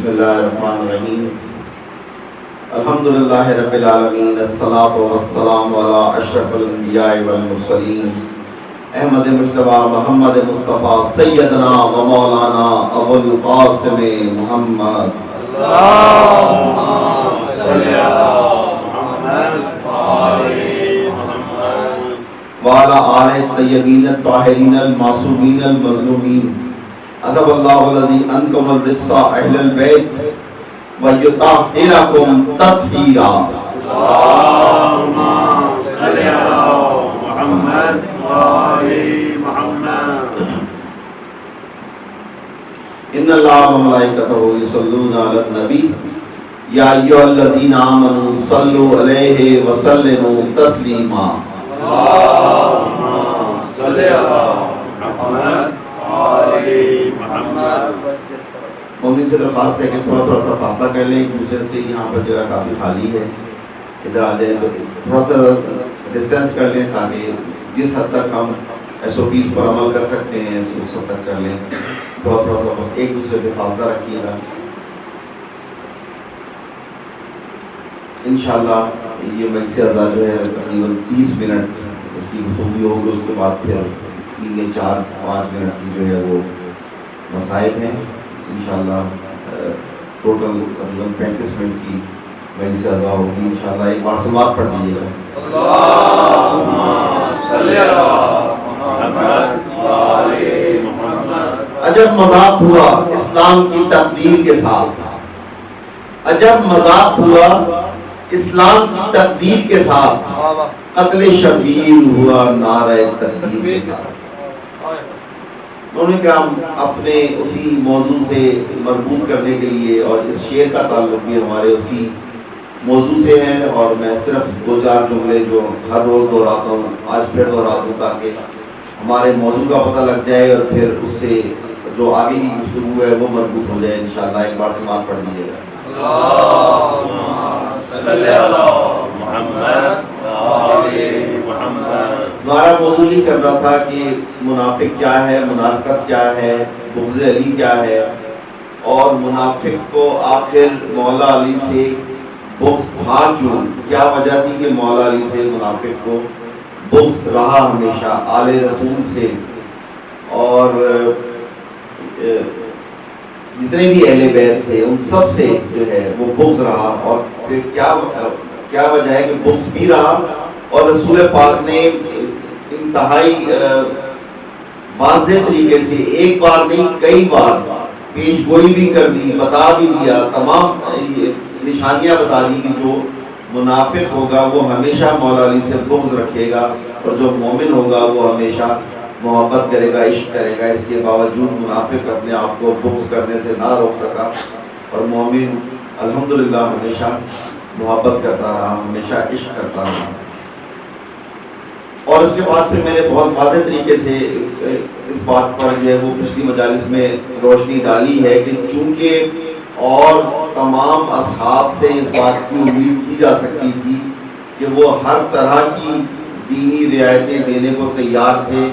بسم اللہ الرحمن الرحیم الحمدللہ رب العالمین الصلاۃ والسلام علی اشرف الانبیاء والمرسلین احمد مجتبی محمد مصطفیٰ سیدنا و مولانا ابو القاسم محمد اللہم صلی علی محمد وعلی آل الطیبین الطاہرین المعصومین المظلومین عذب اللہ الذی انکم الرجس اہل البیت ویطہرکم تطہیرا اللہم صلی علی محمد محمد ان اللہ و ملائکتہ یصلون علی النبی یا ایھا الذین آمنوا صلوا علیہ وسلموا تسلیما اللہم صلی علی محمد مومن سے درخواست ہے کہ تھوڑا سا فاصلہ کر لیں ایک دوسرے سے. یہاں پر جگہ کافی خالی ہے, ادھر آ جائیں تو تھوڑا سا ڈسٹینس کر لیں تاکہ جس حد تک ہم SOPs پر عمل کر سکتے ہیں اس حد تک کر لیں. تھوڑا سا بس ایک دوسرے سے فاصلہ رکھیے گا. انشاءاللہ یہ مجلس اعزا جو ہے تقریباً 30 منٹ اس کی گفتگو ہوگی, اس کے بعد پھر 3 یا 4-5 منٹ کی جو ہے وہ مسائل ہیں. انشاءاللہ ٹوٹل تقریباً 35 منٹ کی مجلس اعزا ہوگی. انشاءاللہ ایک بار سلوات پڑھ دیجیے گا. اللہم صلی علی محمد. عجب مذاق ہوا اسلام کی تقدیر کے ساتھ, عجب مذاق ہوا اسلام کی تقدیر کے ساتھ, قتل شبیر ہوا نعرہ تکبیر کے ساتھ. انہوں نے کرام اپنے اسی موضوع سے مربوط کرنے کے لیے, اور اس شعر کا تعلق بھی ہمارے اسی موضوع سے ہے, اور میں صرف 2-4 جملے جو ہر روز دہراتا ہوں آج پھر دہرا دوں تاکہ ہمارے موضوع کا پتہ لگ جائے اور پھر اس سے جو آگے کی گفتگو ہے وہ مربوط ہو جائے. انشاءاللہ ایک بار سماعت پڑھ دیجیے گا. اللہم صلی علی محمد محمد. ہمارا موضوع یہ چل رہا تھا کہ منافق کیا ہے, منافقت کیا ہے, بغض علی کیا ہے, اور منافق کو آخر مولا علی سے بغض تھا کیوں, کیا وجہ تھی کہ مولا علی سے منافق کو بغض رہا ہمیشہ, آل رسول سے اور جتنے بھی اہل بیت تھے ان سب سے جو ہے وہ بغض رہا, اور پھر کیا وجہ ہے کہ بغض بھی رہا, اور رسول پاک نے انتہائی واضح طریقے سے ایک بار نہیں کئی بار پیش گوئی بھی کر دی, بتا بھی دیا, تمام نشانیاں بتا دی کہ جو منافق ہوگا وہ ہمیشہ مولا علی سے بغض رکھے گا, اور جو مومن ہوگا وہ ہمیشہ محبت کرے گا, عشق کرے گا. اس کے باوجود منافق اپنے آپ کو بغض کرنے سے نہ روک سکا, اور مومن الحمدللہ ہمیشہ محبت کرتا رہا, ہمیشہ عشق کرتا رہا. اور اس کے بعد پھر میں نے بہت واضح طریقے سے اس بات پر جو ہے وہ پچھلی مجالس میں روشنی ڈالی ہے کہ چونکہ اور تمام اصحاب سے اس بات کی امید کی جا سکتی تھی کہ وہ ہر طرح کی دینی رعایتیں دینے کو تیار تھے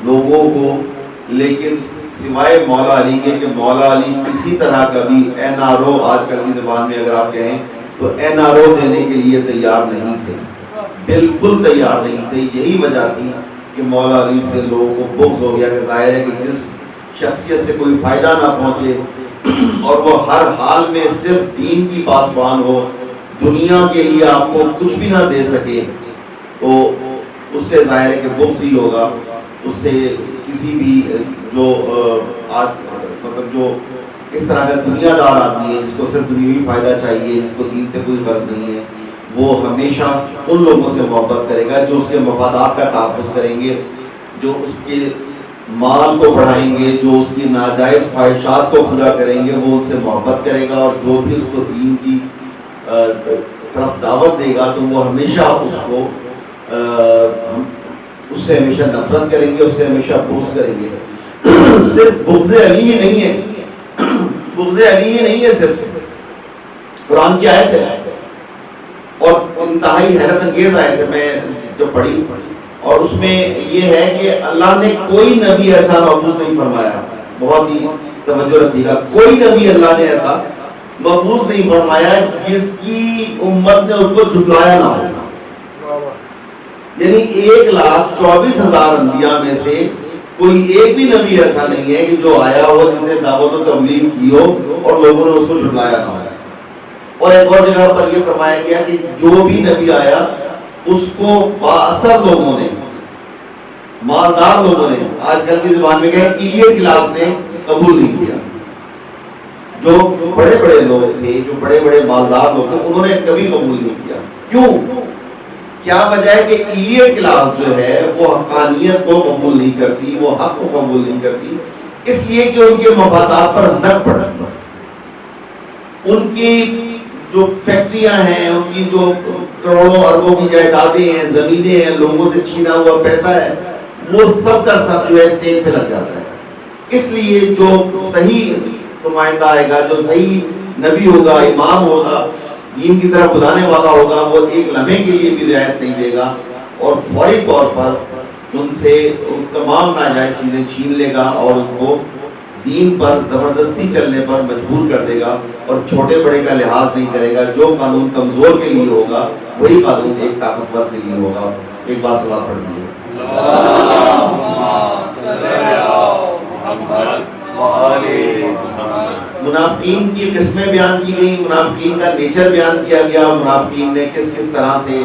لوگوں کو, لیکن سوائے مولا علی کے کہ مولا علی کسی طرح کا بھی NRO, آج کل کی زبان میں اگر آپ کہیں تو NRO دینے کے لیے تیار نہیں تھے, بالکل تیار نہیں تھے. یہی وجہ تھی کہ مولا علی سے لوگوں کو بغض ہو گیا کہ ظاہر ہے کہ جس شخصیت سے کوئی فائدہ نہ پہنچے اور وہ ہر حال میں صرف دین کی پاسبان ہو, دنیا کے لیے آپ کو کچھ بھی نہ دے سکے, تو اس سے ظاہر ہے کہ بغض ہی ہوگا. اس سے کسی بھی جو آج مطلب جو اس طرح کا دنیا دار آدمی ہے جس کو صرف دنیوی فائدہ چاہیے, جس کو دین سے کوئی غرض نہیں ہے, وہ ہمیشہ ان لوگوں سے محبت کرے گا جو اس کے مفادات کا تحفظ کریں گے, جو اس کے مال کو بڑھائیں گے, جو اس کی ناجائز خواہشات کو پورا کریں گے, وہ ان سے محبت کرے گا. اور جو بھی اس کو دین کی طرف دعوت دے گا تو وہ ہمیشہ اس سے ہمیشہ نفرت کریں گے, اس سے ہمیشہ بغض کریں گے. صرف بغض علی ہی نہیں ہے, بغض علی ہی نہیں ہے, صرف قرآن کی آیت ہے اور انتہائی حیرت انگیز آیت ہے, میں جب پڑھی اور اس میں یہ ہے کہ اللہ نے کوئی نبی ایسا محفوظ نہیں فرمایا. بہت ہی توجہ رکھیے گا, کوئی نبی اللہ نے ایسا مبعوث نہیں فرمایا جس کی امت نے اس کو جھٹلایا نہ ہو. یعنی 1,24,000 انبیاء میں سے کوئی ایک بھی نبی ایسا نہیں ہے کہ جو آیا ہو جس نے دعوت و تبلیغ کی ہو اور لوگوں نے اس کو جھٹلایا نہ ہو. اور ایک اور جگہ پر یہ فرمایا گیا کہ جو بھی نبی آیا اس کو بااثر لوگوں نے، مالدار لوگوں نے، آج کل کی زبان میں کہیں ایلیٹ کلاس نے قبول نہیں کیا. جو بڑے بڑے لوگ تھے، جو بڑے بڑے مالدار لوگ تھے، انہوں نے کبھی قبول نہیں کیا. کیوں؟ کیا وجہ ہے کہ ایلیٹ کلاس جو ہے وہ حقانیت کو قبول نہیں کرتی، وہ حق کو قبول نہیں کرتی، اس لیے کہ ان کے مفادات پر زد پڑتی ہے. ان کی جو فیکٹریاں ہیں، ان کی جو کروڑوں اربوں کی جائیدادیں ہیں، زمینیں ہیں، لوگوں سے چھینا ہوا پیسہ ہے، وہ سب کا سب جو ہے اسٹیج پہ لگ جاتا ہے. اس لیے جو صحیح نمائندہ آئے گا، جو صحیح نبی ہوگا، امام ہوگا، دین کی طرف بلانے والا ہوگا، وہ ایک لمحے کے لیے بھی رعایت نہیں دے گا اور فوری طور پر ان سے تمام ناجائز چیزیں چھین لے گا اور ان کو دین پر زبردستی چلنے پر مجبور کر دے گا اور چھوٹے بڑے کا لحاظ نہیں کرے گا. جو قانون کمزور کے لیے ہوگا وہی قانون ایک طاقتور کے لیے ہوگا. ایک بات سوال پڑھ دیجیے. منافقین کی قسمیں بیان کی گئی، منافقین کا نیچر بیان کیا گیا، منافقین نے کس کس طرح سے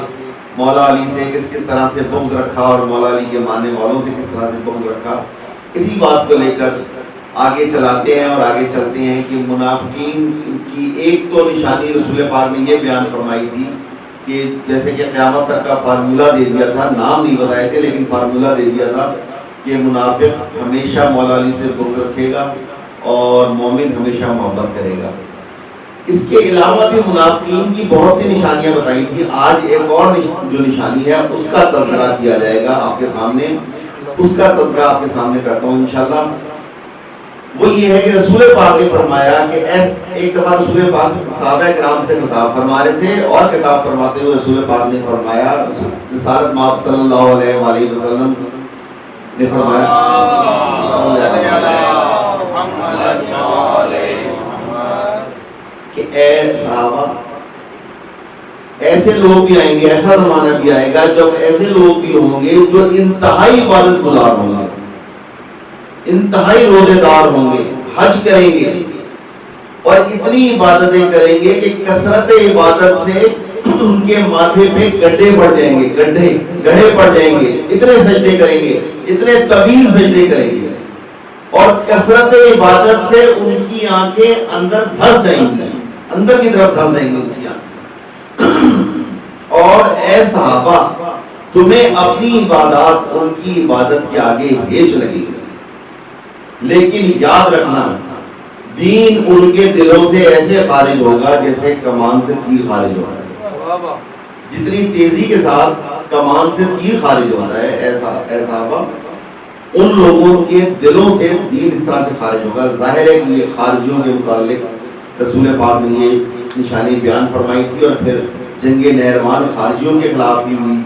مولا علی سے کس کس طرح سے بغض رکھا اور مولا علی کے ماننے والوں سے کس طرح سے بغض رکھا. اسی بات کو لے کر آگے چلاتے ہیں اور آگے چلتے ہیں کہ منافقین کی ایک تو نشانی رسول پاک نے یہ بیان فرمائی تھی کہ جیسے کہ قیامت تک کا فارمولہ دے دیا تھا، نام نہیں بتائے تھے لیکن فارمولہ دے دیا تھا کہ منافق ہمیشہ مولا علی سے بغض رکھے گا اور مومن ہمیشہ محبت کرے گا. اس کے علاوہ بھی منافقین کی بہت سی نشانیاں بتائی تھی. آج ایک اور جو نشانی ہے اس کا تذکرہ کیا جائے گا آپ کے سامنے، اس کا تذکرہ آپ کے سامنے کرتا ہوں انشاءاللہ. وہ یہ ہے کہ رسول پاک نے فرمایا کہ ایک دفعہ رسول پاک صحابہ کرام سے خطاب فرما رہے تھے اور خطاب فرماتے ہوئے رسول پاک نے فرمایا، رسالت مآب صلی اللہ علیہ وآلہ وسلم نے فرمایا کہ اے صحابہ، ایسے لوگ بھی آئیں گے، ایسا زمانہ بھی آئے گا جب ایسے لوگ بھی ہوں گے جو انتہائی عبادت گزار ہوں گے، انتہائی روزے دار ہوں گے، حج کریں گے اور اتنی عبادتیں کریں گے کہ کثرت عبادت سے ان کے ماتھے پہ گڈھے پڑ جائیں گے، گڑھے پڑ جائیں گے، اتنے سجدے کریں گے، اتنے طویل سجدے کریں گے اور کثرت عبادت سے ان کی آنکھیں اندر دھس جائیں گی، اندر کی طرف دھس جائیں گی ان کی آنکھیں. اور اے صحابہ، تمہیں اپنی عبادات ان کی عبادت کے آگے ہیچ لگے گی، لیکن یاد رکھنا دین ان کے دلوں سے ایسے خارج ہوگا جیسے کمان سے تیر خارج ہوتا ہے. جتنی تیزی کے ساتھ کمان سے تیر خارج ہوتا ہے، اے صحابہ، ان لوگوں کے دلوں سے دین اس طرح سے خارج ہوگا. ظاہر ہے کہ یہ خارجیوں کے متعلق رسول پاک نے یہ نشانی بیان فرمائی تھی اور پھر جنگ نہروان خارجیوں کے خلاف ہی ہوئی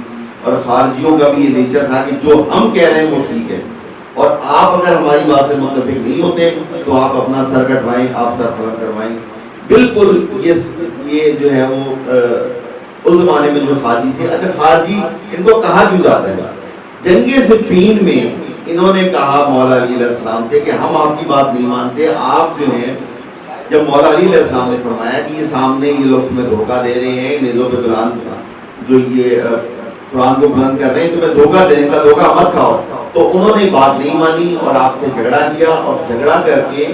اور خارجیوں کا بھی یہ نیچر تھا کہ جو ہم کہہ رہے ہیں وہ ٹھیک ہے اور آپ اگر ہماری بات سے متفق نہیں ہوتے تو آپ اپنا سر کٹوائیں، آپ سر قلم کروائیں. بالکل یہ جو ہے وہ اس زمانے میں جو خارجی تھے. اچھا، خارجی ان کو کہا کیوں جاتا ہے؟ جنگ صفین میں انہوں نے کہا مولا علی علیہ السلام سے کہ ہم آپ کی بات نہیں مانتے. آپ جو ہیں، جب مولا علی علیہ السلام نے فرمایا کہ یہ سامنے یہ لوگ تمہیں دھوکہ دے رہے ہیں، نیزوں پہ بلند جو یہ قرآن کو بلند کر رہے ہیں، تمہیں دھوکہ دے رہے ہیں، کا دھوکہ مت کھاؤ. تو انہوں نے بات نہیں مانی اور آپ سے جھگڑا کیا اور جھگڑا کر کے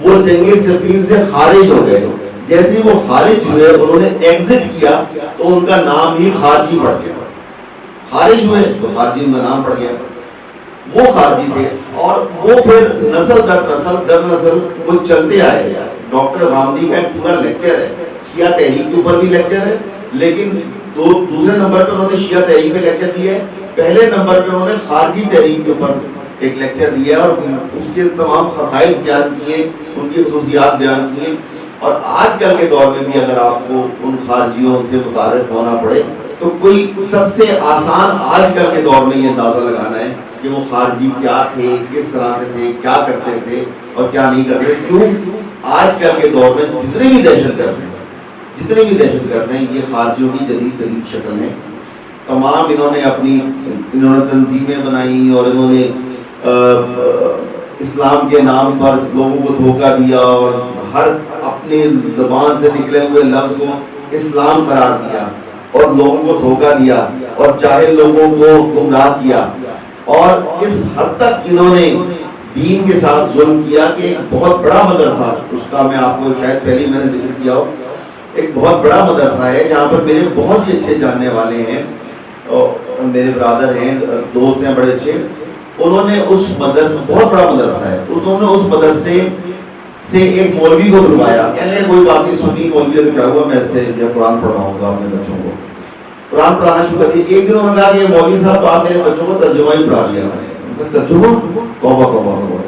وہ جنگ صفین سے خارج ہو گئے. جیسے وہ خارج ہوئے، انہوں نے ایگزٹ کیا تو ان کا نام ہی خارجی پڑ گیا. خارج ہوئے تو خارجی ان کا نام پڑ گیا. وہ خارجی تھے اور وہ پھر نسل در نسل وہ چلتے آئے. ڈاکٹر رامدی کا ایک پورا لیکچر ہے، شیعہ تحریک کے اوپر بھی لیکچر ہے، لیکن دوسرے نمبر پہ انہوں نے شیعہ تحریک پہ لیکچر دیا ہے. پہلے نمبر پہ انہوں نے خارجی تحریک کے اوپر ایک لیکچر دیا اور اس کے تمام خصائص بیان کیے، ان کی خصوصیات بیان کیے. اور آج کل کے دور میں بھی اگر آپ کو ان خارجیوں سے متعارف ہونا پڑے تو کوئی سب سے آسان آج کل کے دور میں یہ اندازہ لگانا ہے کہ وہ خارجی کیا تھے، کس طرح سے تھے، کیا کرتے تھے اور کیا نہیں کرتے. کیوں آج کل کے دور میں جتنے بھی دہشت گرد ہیں یہ خارجیوں کی جدید ترین شکل ہے. تمام انہوں نے تنظیمیں بنائی اور انہوں نے اسلام کے نام پر لوگوں کو دھوکہ دیا اور ہر اپنے زبان سے نکلے ہوئے لفظ کو اسلام قرار دیا اور لوگوں کو دھوکہ دیا اور جاہل لوگوں کو گمراہ کیا. اور اس حد تک انہوں نے دین کے ساتھ ظلم کیا کہ ایک بہت بڑا مدرسہ، اس کا میں آپ کو شاید پہلے میں نے ذکر کیا ہو، ایک بہت بڑا مدرسہ ہے جہاں پر میرے بہت ہی اچھے جاننے والے ہیں، میرے برادر ہیں، دوست ہیں بڑے اچھے. انہوں نے اس مدرسہ، بہت بڑا مدرسہ ہے، انہوں نے اس مدرسے سے ایک مولوی کو بلوایا. کہنے کوئی بات نہیں، سنی مولوی ہے تو کیا ہوا، میں اس سے قرآن پڑھاؤں گا اپنے بچوں کو. قرآن پڑھانا شروع کر دیا. ایک دن انہوں نے کہا کہ مولوی صاحب آپ میرے بچوں کو ترجمہ ہی پڑھا لیا. ترجمہ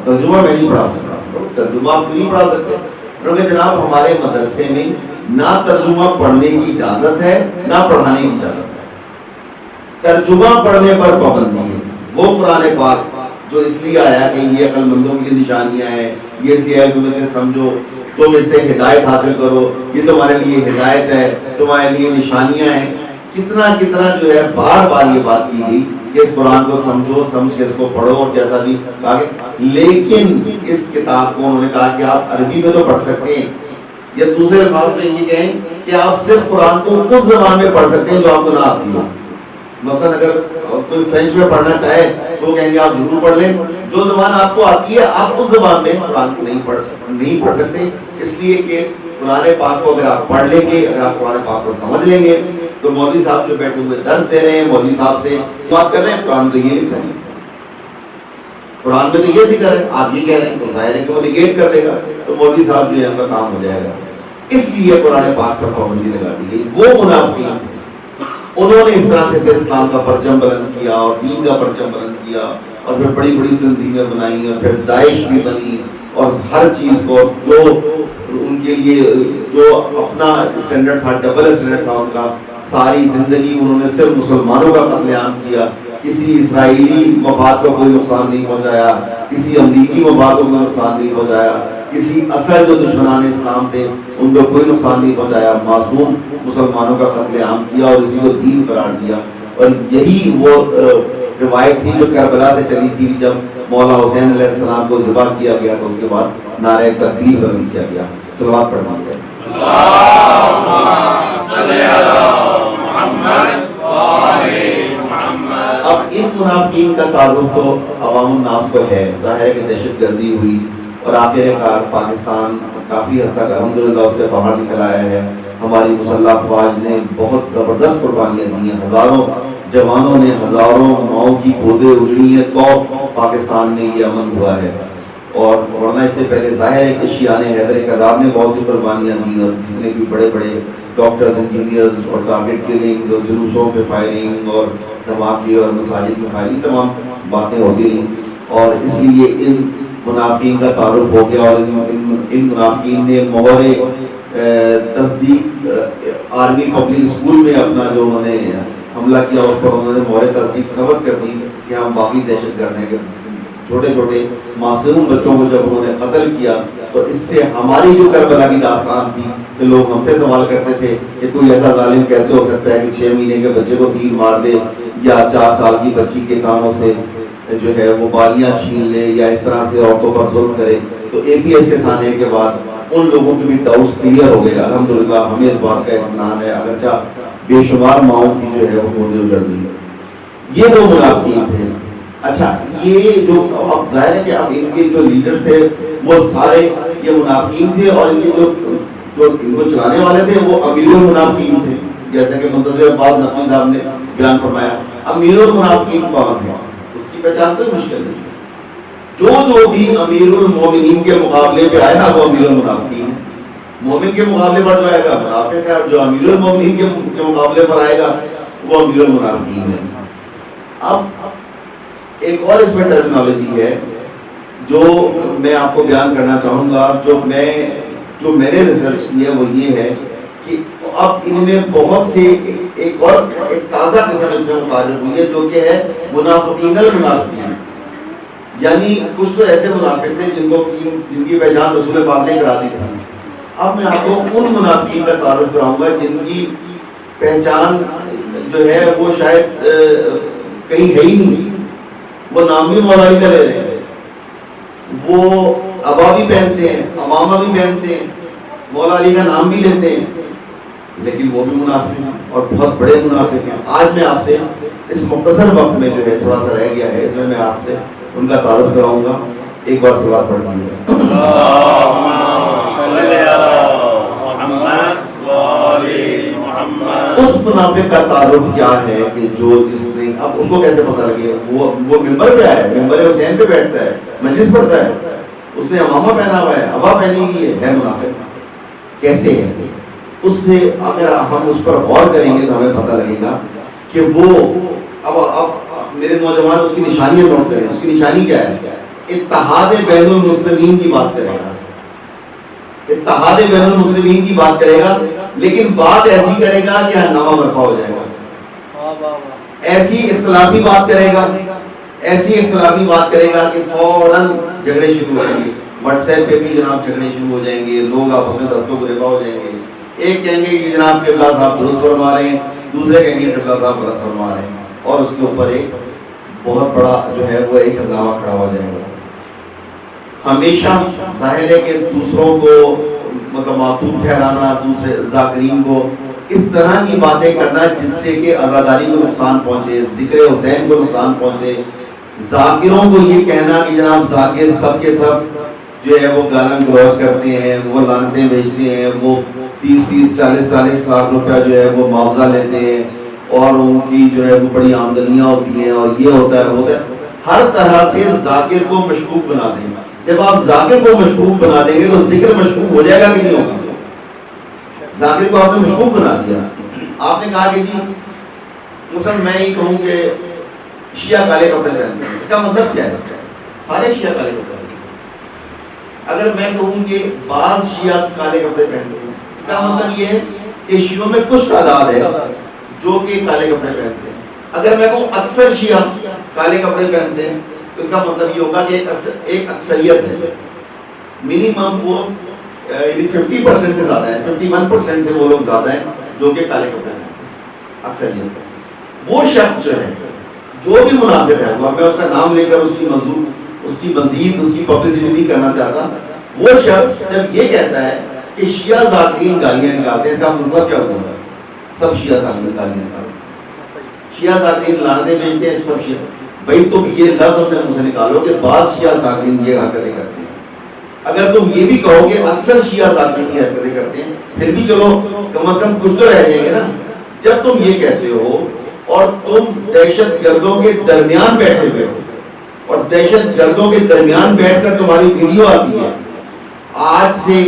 ترجمہ میں نہیں پڑھا سکتا. ترجمہ آپ نہیں پڑھا سکتے. انہوں نے جناب ہمارے مدرسے میں نہ ترجمہ پڑھنے کی اجازت ہے نہ پڑھانے کی اجازت ہے. ترجمہ پڑھنے پر پابندی ہے. وہ قرآن پاک جو اس لیے آیا کہ یہ عقل مندوں کی نشانیاں ہیں، یہ اس لیے ہے تم اسے سمجھو، تم اس سے ہدایت حاصل کرو، یہ تمہارے لیے ہدایت ہے، تمہارے لیے نشانیاں ہیں. کتنا جو ہے بار بار یہ بات کی گئی کہ اس قرآن کو سمجھو، سمجھ کے اس کو پڑھو اور جیسا بھی کہا. لیکن اس کتاب کو انہوں نے کہا کہ آپ عربی میں تو پڑھ سکتے ہیں، یا دوسرے الفاظ میں یہ کہیں کہ آپ صرف قرآن کو اس زبان میں پڑھ سکتے ہیں جو آپ کو نہ آتی ہو. مثلا اگر کوئی فرینچ میں پڑھنا چاہے تو کہیں گے آپ ضرور پڑھ لیں، جو زبان آپ کو آتی ہے آپ اس زبان میں قرآن کو نہیں پڑھ سکتے. اس لیے کہ قرآن پاک کو اگر آپ پڑھ لیں گے، اگر آپ قرآن پاک کو سمجھ لیں گے، تو مولوی صاحب جو بیٹھے ہوئے درس دے رہے ہیں، مولوی صاحب سے بات کر رہے ہیں، قرآن تو یہ لکھا ہے، قرآن میں تو یہ ذکر ہے، آپ یہ کہہ رہے ہیں، تو ظاہر ہے کہ وہ نگیٹ کر دے گا، تو مولوی صاحب جو ہے ان کا کام ہو جائے گا. اس لیے قرآن پاک پر پابندی لگا دی گئی. وہ منافقین تھے، انہوں نے اس طرح سے پھر اسلام کا پرچم بلند کیا اور دین کا پرچم بلند کیا اور پھر بڑی بڑی تنظیمیں بنائی اور پھر داعش بھی بنی اور ہر چیز کو جو ان کے لیے جو اپنا اسٹینڈرڈ تھا، ڈبل اسٹینڈرڈ تھا ان کا، ساری زندگی انہوں نے صرف مسلمانوں کا قتل عام کیا. کسی اسرائیلی مفاد کو کوئی نقصان نہیں پہنچایا، کسی امریکی مفاد کو کوئی نقصان نہیں پہنچایا، کسی اصل جو دشمنان اسلام تھے ان کو کوئی نقصان نہیں پہنچایا. معصوم مسلمانوں کا قتل عام کیا اور اسی کو دین قرار دیا. اور یہی وہ روایت تھی جو کربلا سے چلی تھی، جب مولا حسین علیہ السلام کو ذبح کیا گیا تو اس کے بعد نعرہ تکبیر بلند کیا گیا. صلوات پڑھ لیجیے. اب ان منافقین کا تعلق تو عوام الناس کو ہے. ظاہر ہے کہ دہشت گردی ہوئی اور آخر کار پاکستان کافی حد تک الحمدللہ اس سے باہر نکل آیا ہے. ہماری مسلح افواج نے بہت زبردست قربانیاں دی ہیں، ہزاروں جوانوں نے ہزاروں ماؤں کی گودیں اجڑی ہیں تو پاکستان میں یہ امن ہوا ہے. اور ورنہ اس سے پہلے ظاہر ہے کہ شیعان حیدر کرار نے بہت سی قربانیاں دی اور جتنے بھی بڑے بڑے ڈاکٹرز، انجینئرز اور ٹارگیٹ کلنگز اور جلوسوں پہ فائرنگ اور دھماکے اور مساجد میں فائرنگ، تمام باتیں ہوتی رہیں. اور اس لیے ان منافقین کا تعارف ہو گیا اور ان منافقین نے مہر تصدیق آرمی پبلک اسکول میں اپنا جو انہوں نے حملہ کیا اس پر انہوں نے مہر تصدیق ثبت کر دی کہ ہم باقی دہشت گرد ہیں. چھوٹے چھوٹے معصوم بچوں کو جب انہوں نے قتل کیا تو اس سے ہماری جو کربلا کی داستان تھی کہ لوگ ہم سے سوال کرتے تھے کہ کوئی ایسا ظالم کیسے ہو سکتا ہے کہ 6 مہینے کے بچے کو تیر مار دے یا 4 سال کی بچی کے کاموں سے جو ہے وہ بالیاں چھین لے یا اس طرح سے عورتوں پر ظلم کرے. تو اے پی ایس کے سامنے کے بعد ان لوگوں کے بھی ڈاؤٹس کلیئر ہو گئے. الحمدللہ ہمیں اس بات کا اطمینان ہے، اگرچہ بے شمار ماؤں کی جو ہے وہ گودیں اجڑ گئی. یہ وہ منافقین تھے. اچھا، یہ جو اب ظاہر ہے کہ اب ان کے جو لیڈرز تھے وہ سارے یہ منافقین تھے اور ان کے جو ان کو چلانے والے تھے وہ امیر المنافقین تھے، جیسے کہ منتظر عباس نقوی صاحب نے بیان فرمایا. امیر المنافقین کون ہے اس کی پہچان کوئی مشکل نہیں. جو بھی امیر المومنین کے مقابلے پہ آیا وہ امیر المنافقین ہے. مومن کے مقابلے پر جو آئے گا منافق ہے، اور جو امیر المومنین کے مقابلے پر آئے گا وہ امیر المنافقین ہے. اب ایک اور اس میں ٹرمینالوجی ہے جو میں آپ کو بیان کرنا چاہوں گا، جو میں نے ریسرچ کی ہے وہ یہ ہے کہ اب ان میں بہت سے ایک تازہ قسم اس میں متعارف ہوئی ہے جو کہ ہے منافقین المنافقین. یعنی کچھ تو ایسے منافق تھے جن کی پہچان رسول پاک نے کرا دی تھی. اب میں آپ کو ان منافقین کا تعارف کراؤں گا جن کی پہچان جو ہے وہ شاید کہیں ہے ہی نہیں. وہ نام بھی مولا علی کا لے رہے ہیں, وہ عبا بھی پہنتے ہیں, امامہ بھی پہنتے ہیں, مولا علی کا نام بھی لیتے ہیں, لیکن وہ بھی منافق ہیں اور بہت بڑے منافق ہیں. آج میں آپ سے اس مختصر وقت میں جو ہے تھوڑا سا رہ گیا ہے, اس میں آپ سے ان کا تعارف کراؤں گا. ایک بار سوال پڑھ لیجیے. اس منافق کا تعارف کیا ہے کہ جو جس نے, اب اس کو کیسے پتہ لگے؟ وہ ممبر پہ آیا, ممبر حسین پہ بیٹھتا ہے, مجلس پڑھتا ہے, اس نے امامہ پہنا ہوا ہے, عبا پہنی ہوئی ہے منافق. کیسے ہے؟ اس سے اگر ہم اس پر غور کریں گے تو ہمیں پتہ لگے گا کہ وہ اب میرے نوجوان اس کی نشانیاں نوٹ کریں. اس کی نشانی کیا ہے؟ اتحاد بین المسلمین کی بات کرے گا, اتحاد بین المسلمین کی بات کرے گا, لیکن بات ایسی کرے گا کہ ہنگامہ برپا ہو جائے گا. ایسی اختلافی بات کرے گا, ایسی اختلافی بات کرے گا کہ فوراً جھگڑے شروع ہو جائیں گے. واٹس ایپ پہ بھی جناب جھگڑے شروع ہو جائیں گے, لوگ آپس میں دستوں گریباں ہو جائیں گے. ایک کہیں گے کہ جناب قبلہ صاحب درست فرما رہے ہیں, دوسرے کہیں گے قبلہ صاحب غلط فرما رہے ہیں, اور اس کے اوپر ایک بہت بڑا جو ہے وہ ایک ہنگامہ کھڑا ہو جائے گا. ہمیشہ ظاہر ہے کہ دوسروں کو مطلب معتوب ٹھہرانا, دوسرے ذاکرین کو اس طرح کی باتیں کرنا جس سے کہ عزاداری کو نقصان پہنچے, ذکر حسین کو نقصان پہنچے. ذاکروں کو یہ کہنا کہ جناب ذاکر سب کے سب جو ہے وہ گالن گلوچ کرتے ہیں, وہ لعنتیں بھیجتے ہیں, وہ 30-40 لاکھ روپیہ جو ہے وہ معاوضہ لیتے ہیں, اور ان کی جو ہے وہ بڑی آمدنیاں ہوتی ہیں, اور یہ ہوتا ہے وہ ہوتا ہے. ہر طرح سے ذاکر کو مشکوک بنا دیں. جب آپ ذاکر کو مشکوک بنا دیں گے تو ذکر مشکوک ہو جائے گا کہ نہیں ہوگا؟ ذاکر کو آپ نے مشکوک بنا دیا. آپ نے کہا کہ جی مثلا میں یہ کہوں کہ شیعہ کالے کپڑے پہنتے ہیں, اس کا مطلب کیا ہے؟ سارے شیعہ کالے کپڑے. اگر میں کہوں کہ بعض شیعہ کالے کپڑے پہنتے ہیں, اس کا مطلب یہ ہے کہ شیعوں میں کچھ تعداد ہے جو کہ کالے کپڑے پہنتے ہیں. اگر میں کہوں اکثر شیعہ کالے کپڑے پہنتے ہیں تو اس کا مطلب یہ ہوگا کہ ایک اکثریت ہے, منیمم وہ 50% سے زیادہ ہے, 51% سے وہ لوگ زیادہ ہیں جو کہ کالے کپڑے پہنتے ہیں, اکثریت. وہ شخص جو ہے جو بھی منافق ہے, وہ میں اس کا نام لے کر اس کی مزید اس کی پبلسٹی نہیں کرنا چاہتا, وہ شخص جب یہ کہتا ہے کہ شیعہ ذاکرین گالیاں نکالتے ہیں, اس کا مطلب کیا ہوتا ہے؟ سب شیعہ ذاکرین گالیاں نکالتے ہیں, شیعہ ذاکرین لعنتیں بھیجتے ہیں, سب شیعہ. بھائی تم یہ لفظ اپنے منہ سے نکالو کہ بعض شیعہ ذاکرین یہ حرکتیں کرتے ہیں. اگر تم یہ بھی کہو کہ اکثر شیعہ ذاکرین یہ حرکتیں کرتے ہیں, پھر بھی چلو کم از کم کچھ تو رہ جائیں گے نا. جب تم یہ کہتے ہو اور تم دہشت گردوں کے درمیان بیٹھے ہوئے ہو, اور دہشت گردوں کے درمیان بیٹھ کر تمہاری ویڈیو آتی ہے, آج سے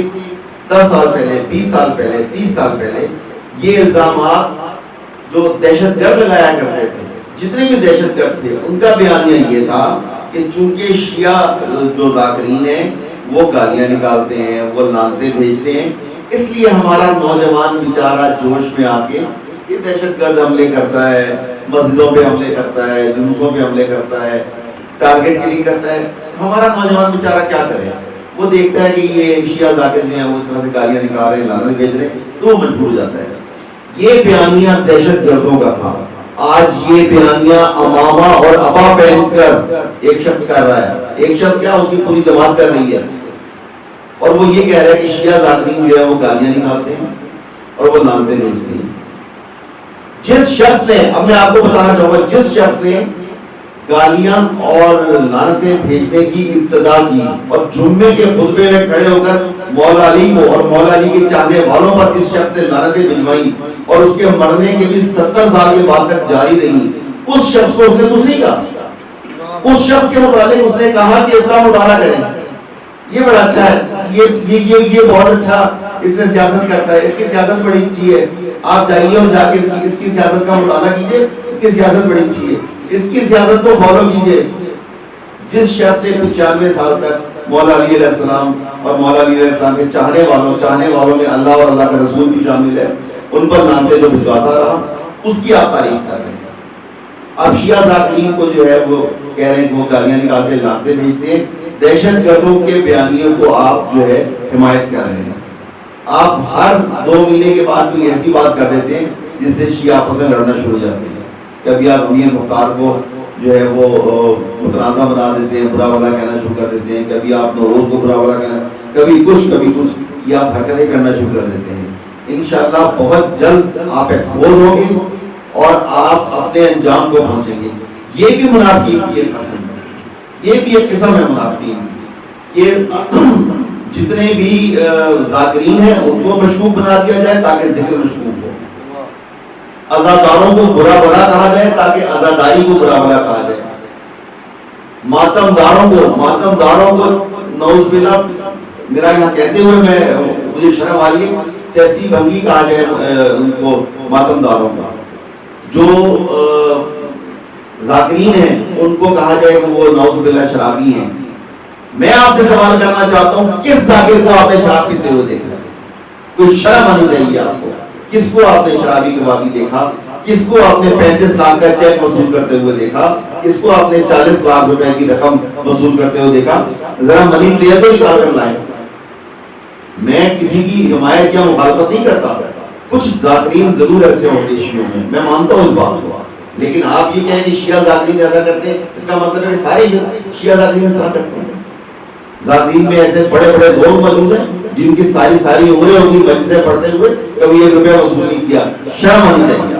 10 سال پہلے, 20 سال پہلے, 30 سال پہلے یہ الزامات جو دہشت گرد لگایا کرتے تھے, جتنے بھی دہشت گرد تھے, ان کا بیانیہ یہ تھا کہ چونکہ شیعہ جو ذاکرین ہیں وہ گالیاں نکالتے ہیں, وہ لعنتیں بھیجتے ہیں, اس لیے ہمارا نوجوان بیچارہ جوش میں آ کے یہ دہشت گرد حملے کرتا ہے, مسجدوں پہ حملے کرتا ہے, جلوسوں پہ حملے کرتا ہے, ٹارگٹ کلنگ کرتا ہے. ہمارا نوجوان بیچارہ کیا کرے؟ وہ دیکھتا ہے کہ یہ شیعہ ذاکر جو ہیں وہ اس طرح سے گالیاں نکال رہے ہیں, لعنتیں بھیج رہے ہیں, تو وہ مجبور ہو جاتا ہے. یہ بیانیہ دہشت گردوں کا تھا. آج یہ بیانیہ امامہ اور عبا پہن کر ایک شخص کر رہا ہے. ایک شخص کیا, اس کی پوری جماعت کر رہی ہے, اور وہ یہ کہہ رہا ہے کہ شیعہ ذاکرین جو ہے وہ گالیاں نکالتے ہیں اور وہ لعنتیں بھیجتے ہیں. جس شخص نے, اب میں آپ کو بتانا چاہوں گا, جس شخص نے گالیاں اور لعنتیں بھیجنے کی ابتدا کی اور جمعے کے خطبے میں کھڑے ہو کر مولا علی کو اور مولا علی کے چاہنے والوں پر جس شخص نے لعنتیں بھجوائی اور اس کے مرنے کے بھی 70 سال کے بعد تک جاری رہی, اس شخص کو اس نے کچھ نہیں کہا. اس شخص کے متعلق اس نے کہا کہ اس کا مطالعہ کریں, یہ بڑا اچھا ہے, یہ بہت اچھا اس نے سیاست کرتا ہے, اس کی سیاست بڑی اچھی ہے, آپ جائیے اور جا کے اس کی سیاست کا مطالعہ کیجئے, اس کی سیاست بڑی اچھی ہے, اس کی سیاست کو فالو کیجئے. جس شخص نے 95 سال تک مولا علی علیہ السلام اور مولا علی علیہ السلام کے چاہنے والوں میں اللہ اور اللہ کا رسول بھی شامل ہے, ان پر لعنتیں جو بھجواتا رہا, اس کی آپ تعریف کر رہے ہیں. اب شیعہ ذاکرین کو جو ہے وہ کہہ رہے ہیں وہ گالیاں نکال کے لانتے بھیجتے ہیں، دہشت گردوں کے بیانیوں کو آپ جو ہے حمایت کر رہے ہیں. آپ ہر 2 مہینے کے بعد کوئی ایسی بات کر دیتے ہیں جس سے شیعہ آپس میں لڑنا شروع ہو جاتے ہیں. کبھی آپ امیر مختار کو جو ہے وہ متنازع بنا دیتے ہیں، برا بھلا کہنا شروع کر دیتے ہیں، کبھی آپ نوروز کو برا بھلا کہنا، کبھی کچھ یہ آپ حرکتیں کرنا شروع کر دیتے ہیں. انشاءاللہ بہت جلد آپ ایکسپوز ہوں گے اور آپ اپنے انجام کو پہنچیں گے. یہ بھی منافقین کی ایک قسم ہے، یہ بھی ایک قسم ہے منافقین کی کہ جتنے بھی ذاکرین ہیں ان کو مشکوک بنا دیا جائے تاکہ ذکر مشکوک ہو، عزاداروں کو برا بھلا کہا جائے تاکہ عزاداری کو برا بھلا کہا جائے، ماتمداروں کو نعوذ باللہ میرا یہاں کہتے ہوئے مجھے شرم آ رہی ہے، چیسی بھنگی کہا جائے ان کو ماتمداروں کا. جو ذاکرین ہیں ان کو کہا جائے کہ وہ نعوذ باللہ شرابی ہیں. میں آپ سے سوال کرنا چاہتا ہوں کس ذاکر کو آپ نے شراب پیتے ہوئے دیکھا؟ کوئی شرم آنی چاہیے آپ کو. کس کو آپ نے شرابی کبابی دیکھا؟ کس کو آپ نے 35 لاکھ کا چیک وصول کرتے ہوئے دیکھا؟ کس کو آپ نے 40 لاکھ روپے کی رقم وصول کرتے ہوئے دیکھا؟ ذرا منی پلیئر تو نکال کر لائیں. میں کسی کی حمایت یا مخالفت نہیں کرتا، کچھ ذاکرین ضرور ایسے ہوتے شیعوں میں مانتا ہوں اس بات کو، لیکن آپ یہ کہیں کہ شیعہ ذاکرین ایسا کرتے ہیں اس کا مطلب ہے کہ سارے شیعہ ذاکرین ایسا کرتے ہیں. ذاکرین میں ایسے بڑے بڑے لوگ موجود ہیں جن کی ساری عمریں ہوگی مجلسیں پڑھتے ہوئے کبھی 1 روپیہ وصول نہیں کیا. شرم آنی چاہیے.